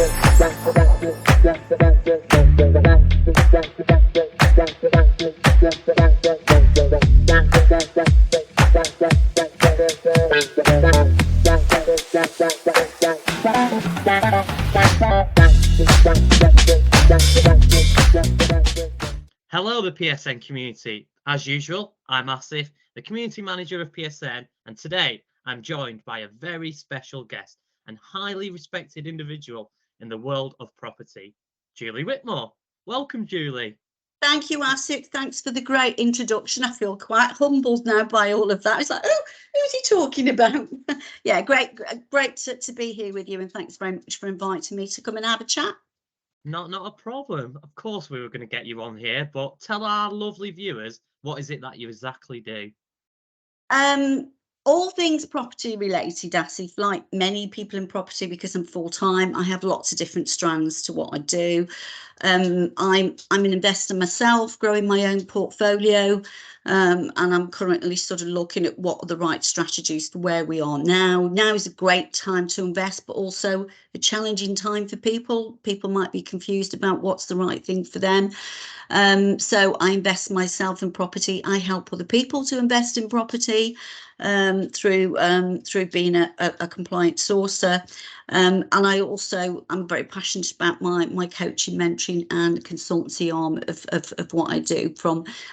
Hello, the PSN community. As usual, I'm Asif, the community manager of PSN, and today I'm joined by a very special guest and highly respected individual in the world of property, Julie Whitmore. Welcome, Julie. Thank you, Asif. Thanks for the great introduction. I feel quite humbled now by all of that. It's like, oh, who's he talking about? Yeah, great to be here with you, and thanks very much for inviting me to come and have a chat. Not a problem. Of course we were going to get you on here, but tell our lovely viewers, what is it that you exactly do? All things property related, Asif, like many people in property, because I'm full-time, I have lots of different strands to what I do. I'm an investor myself, growing my own portfolio, and I'm currently sort of looking at what are the right strategies for where we are now. Now is a great time to invest, but also a challenging time for people. People might be confused about what's the right thing for them. So I invest myself in property. I help other people to invest in property through being a compliant sourcer. And I'm very passionate about my coaching, mentoring and consultancy arm of what I do.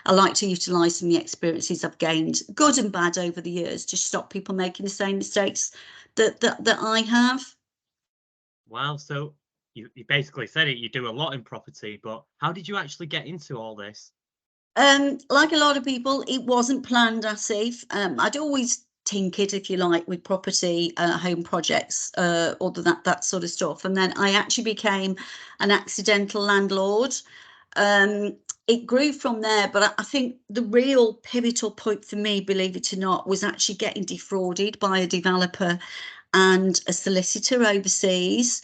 I like to utilise some of the experiences I've gained, good and bad, over the years, to stop people making the same mistakes that I have. Wow, so you basically said it, you do a lot in property, but how did you actually get into all this? Like a lot of people, it wasn't planned, Asif. I'd always tinkered, if you like, with property, home projects, all that sort of stuff. And then I actually became an accidental landlord. It grew from there, but I think the real pivotal point for me, believe it or not, was actually getting defrauded by a developer and a solicitor overseas.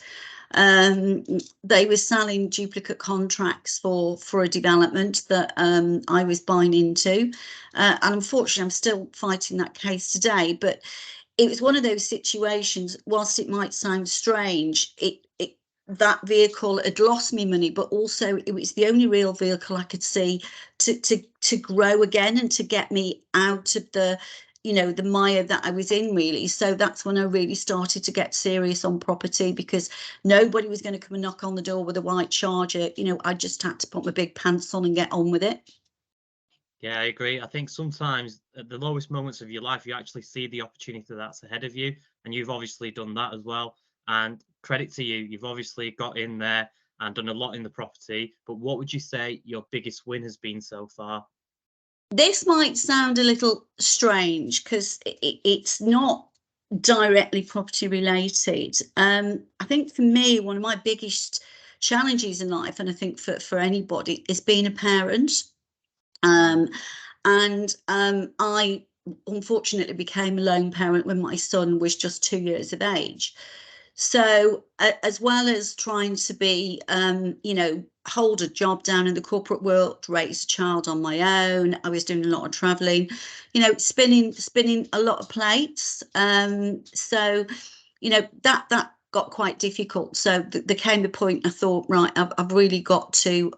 They were selling duplicate contracts for a development that I was buying into, and unfortunately I'm still fighting that case today. But it was one of those situations, whilst it might sound strange, that vehicle had lost me money, but also it was the only real vehicle I could see to grow again and to get me out of the mire that I was in, really. So that's when I really started to get serious on property, because nobody was going to come and knock on the door with a white charger. I just had to put my big pants on and get on with it. Yeah, I agree. I think sometimes at the lowest moments of your life, you actually see the opportunity that's ahead of you, and you've obviously done that as well. And credit to you, you've obviously got in there and done a lot in the property. But what would you say your biggest win has been so far? This might sound a little strange because it's not directly property related. I think for me, one of my biggest challenges in life, and I think for anybody, is being a parent. I unfortunately became a lone parent when my son was just 2 years of age. So as well as trying to be, hold a job down in the corporate world, raise a child on my own, I was doing a lot of traveling, spinning a lot of plates. So, that got quite difficult. So there came the point I thought, right, I've really got to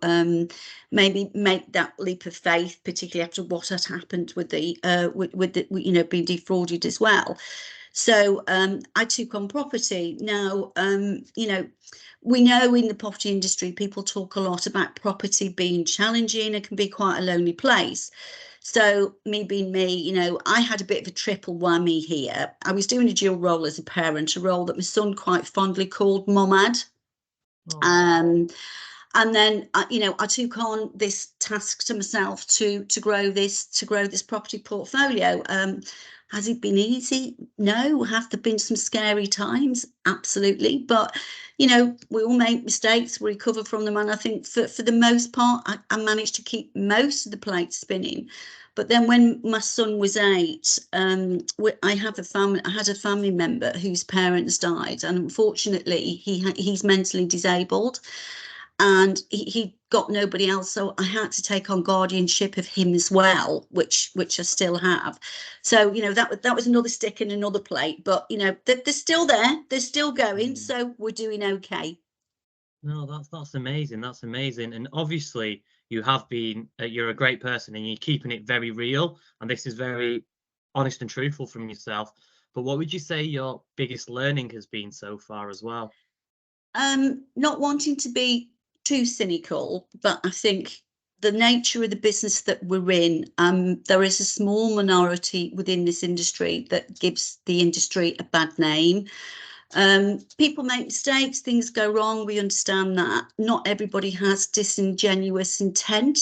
maybe make that leap of faith, particularly after what had happened with the being defrauded as well. So I took on property. Now, we know in the property industry, people talk a lot about property being challenging. It can be quite a lonely place. So me being me, I had a bit of a triple whammy here. I was doing a dual role as a parent, a role that my son quite fondly called Momad. And then I took on this task to myself to grow this property portfolio. Has it been easy? No. Have there been some scary times? Absolutely. But we all make mistakes, we recover from them, and I think for the most part I managed to keep most of the plates spinning. But then when my son was 8, I had a family member whose parents died, and unfortunately he's mentally disabled. And he got nobody else, so I had to take on guardianship of him as well, which I still have. So that was another stick in another plate, but they're still there, they're still going, so we're doing okay. No, that's amazing. That's amazing. And obviously, you have been you're a great person, and you're keeping it very real. And this is very honest and truthful from yourself. But what would you say your biggest learning has been so far as well? Not wanting to be too cynical, but I think the nature of the business that we're in, there is a small minority within this industry that gives the industry a bad name. People make mistakes, things go wrong, we understand that. Not everybody has disingenuous intent.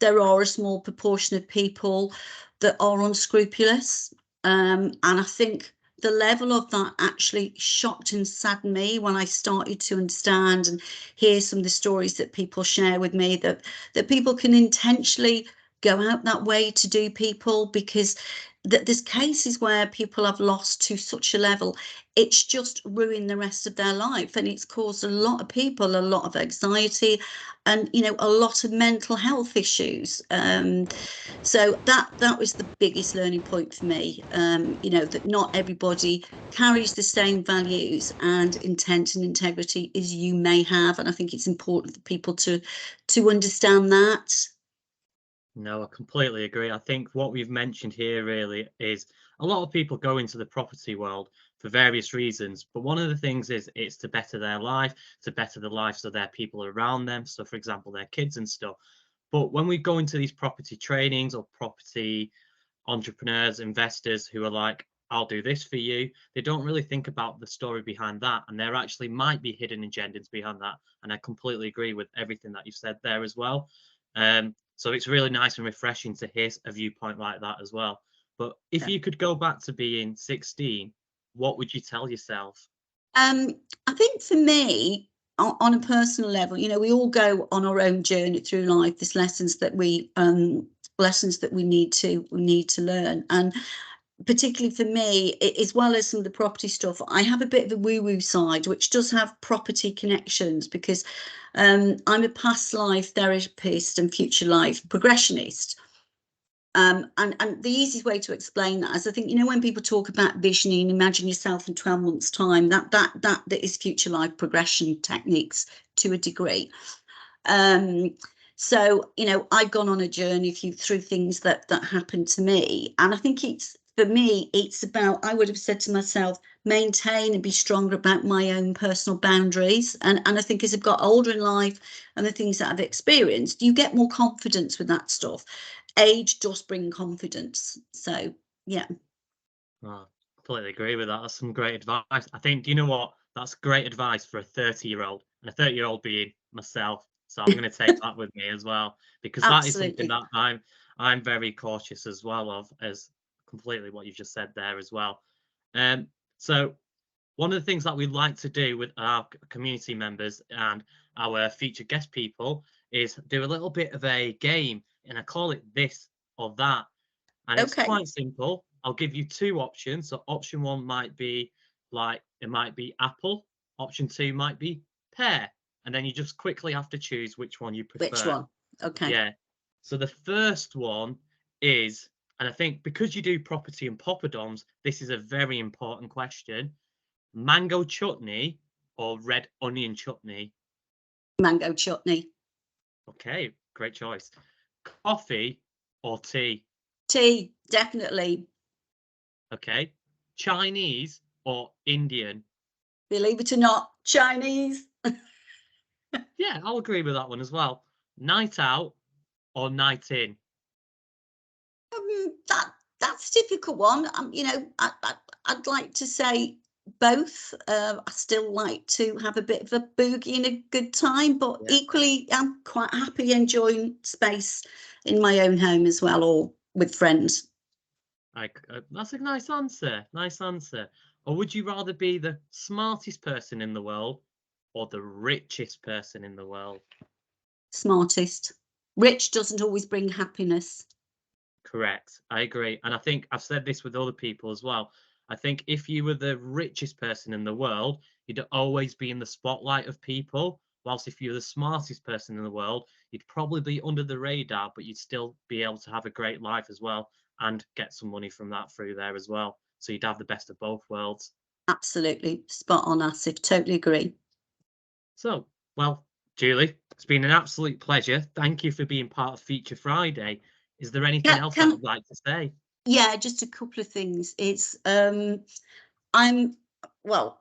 There are a small proportion of people that are unscrupulous. And I think the level of that actually shocked and saddened me when I started to understand and hear some of the stories that people share with me, that people can intentionally go out that way to do people, because there's cases where people have lost to such a level, it's just ruined the rest of their life, and it's caused a lot of people a lot of anxiety and a lot of mental health issues. So that was the biggest learning point for me, that not everybody carries the same values and intent and integrity as you may have, and I think it's important for people to understand that. No, I completely agree. I think what we've mentioned here really is a lot of people go into the property world for various reasons, but one of the things is it's to better their life, to better the lives of their people around them. So, for example, their kids and stuff. But when we go into these property trainings or property entrepreneurs, investors who are like, I'll do this for you, they don't really think about the story behind that. And there actually might be hidden agendas behind that. And I completely agree with everything that you've said there as well. So it's really nice and refreshing to hear a viewpoint like that as well. But if Yeah. you could go back to being 16, what would you tell yourself? I think for me, on a personal level, we all go on our own journey through life. There's lessons that we need to learn, and particularly for me, as well as some of the property stuff, I have a bit of a woo-woo side, which does have property connections, because I'm a past life therapist and future life progressionist. And the easiest way to explain that is, I think, when people talk about visioning, imagine yourself in 12 months' time, that is future life progression techniques to a degree. So I've gone on a journey through things that happened to me, and I think for me it's about, I would have said to myself, maintain and be stronger about my own personal boundaries, and I think as I've got older in life and the things that I've experienced, you get more confidence with that stuff. Age does bring confidence, so yeah. Oh, completely agree with that. That's some great advice. I think, do you know what? That's great advice for a 30-year-old, and a 30-year-old being myself. So I'm going to take that with me as well, because that is something Absolutely. that I'm very cautious as well of, as completely what you've just said there as well. So one of the things that we like to do with our community members and our featured guest people is do a little bit of a game, and I call it this or that. And it's Okay. quite simple. I'll give you two options. So option one might be like it might be apple. Option two might be pear. And then you just quickly have to choose which one you Which prefer. one? Okay. Yeah. So the first one is, and I think because you do property and poppadoms, this is a very important question. Mango chutney or red onion chutney? Mango chutney. Okay, great choice. Coffee or tea? Tea, definitely. Okay. Chinese or Indian? Believe it or not, Chinese. Yeah, I'll agree with that one as well. Night out or night in? That's a difficult one. I'd like to say both. I still like to have a bit of a boogie and a good time, but Yeah, equally, I'm quite happy enjoying space in my own home as well, or with friends. that's a nice answer. Nice answer. Or would you rather be the smartest person in the world or the richest person in the world? Smartest. Rich doesn't always bring happiness. Correct. I agree. And I think I've said this with other people as well. I think if you were the richest person in the world, you'd always be in the spotlight of people. Whilst if you're the smartest person in the world, you'd probably be under the radar, but you'd still be able to have a great life as well and get some money from that through there as well. So you'd have the best of both worlds. Absolutely spot on, Asif. Totally agree. So Well, Julie, it's been an absolute pleasure. Thank you for being part of Feature Friday. Is there anything else that I'd like to say? Yeah, just a couple of things. It's I'm well,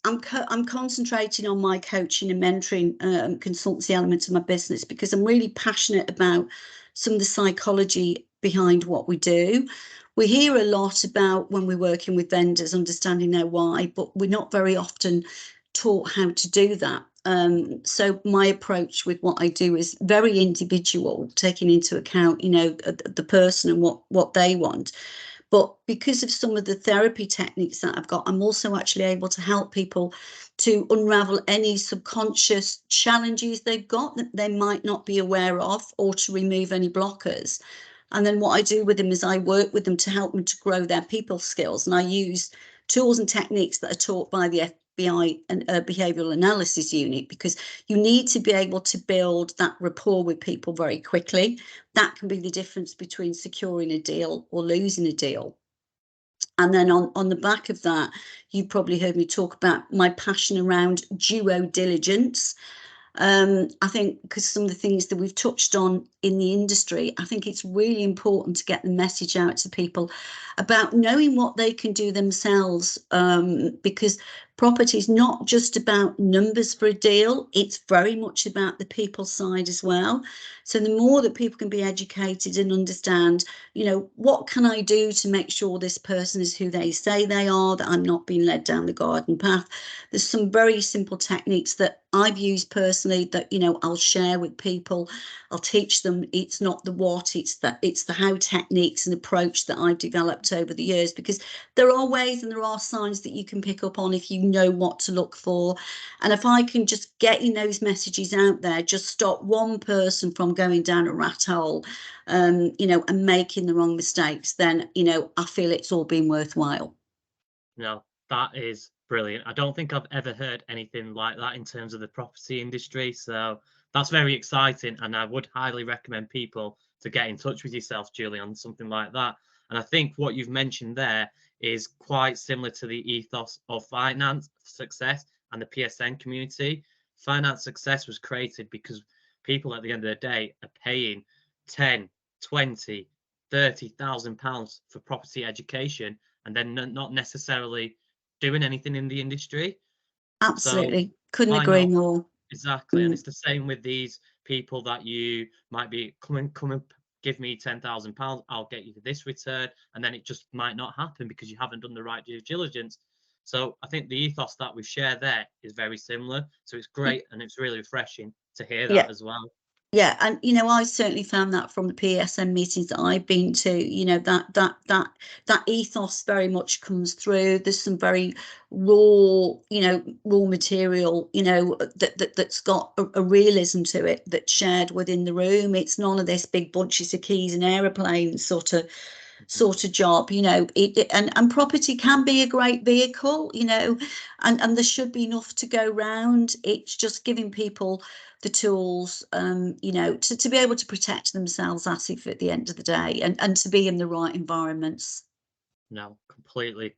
I'm concentrating on my coaching and mentoring consultancy elements of my business because I'm really passionate about some of the psychology behind what we do. We hear a lot about when we're working with vendors, understanding their why, but we're not very often taught how to do that. So my approach with what I do is very individual, taking into account, the person and what they want. But because of some of the therapy techniques that I've got, I'm also actually able to help people to unravel any subconscious challenges they've got that they might not be aware of, or to remove any blockers. And then what I do with them is I work with them to help them to grow their people skills. And I use tools and techniques that are taught by the FBI and Behavioural Analysis Unit, because you need to be able to build that rapport with people very quickly. That can be the difference between securing a deal or losing a deal. And then on the back of that, you've probably heard me talk about my passion around due diligence. I think because some of the things that we've touched on in the industry, I think it's really important to get the message out to people about knowing what they can do themselves, because property is not just about numbers for a deal, it's very much about the people side as well. So the more that people can be educated and understand, what can I do to make sure this person is who they say they are, that I'm not being led down the garden path. There's some very simple techniques that I've used personally that, I'll share with people. I'll teach them. It's not the what, it's the how techniques and approach that I've developed over the years, because there are ways and there are signs that you can pick up on if you know what to look for. And if I can just getting those messages out there, just stop one person from going down a rat hole, and making the wrong mistakes, then, I feel it's all been worthwhile. No, that is brilliant. I don't think I've ever heard anything like that in terms of the property industry. So that's very exciting. And I would highly recommend people to get in touch with yourself, Julie, on something like that. And I think what you've mentioned there is quite similar to the ethos of finance success and the PSN community. Finance success was created because people at the end of the day are paying 10, 20, 30,000 pounds for property education, and then not necessarily doing anything in the industry. So Absolutely. Couldn't why agree not? more. Exactly. And Mm. it's the same with these people that you might be come and give me £10,000, I'll get you this return, and then it just might not happen because you haven't done the right due diligence. So I think the ethos that we share there is very similar. So it's great and it's really refreshing to hear Yeah. that as well. Yeah, and I certainly found that from the PSN meetings that I've been to, that ethos very much comes through. There's some very raw material, that's got a realism to it that's shared within the room. It's none of this big bunches of keys and aeroplanes sort of job. And property can be a great vehicle, and there should be enough to go round. It's just giving people the tools, to be able to protect themselves at the end of the day, and to be in the right environments. No, completely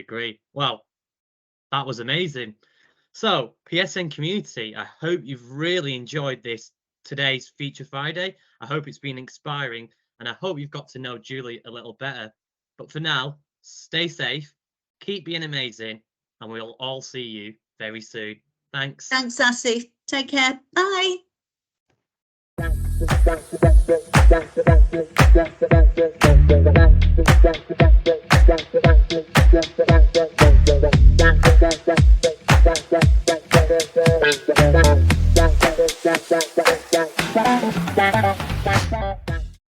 agree. Well, that was amazing. So, PSN community, I hope you've really enjoyed today's Feature Friday. I hope it's been inspiring, and I hope you've got to know Julie a little better. But for now, stay safe, keep being amazing, and we'll all see you very soon. Thanks. Thanks, Asif. Take care. Bye.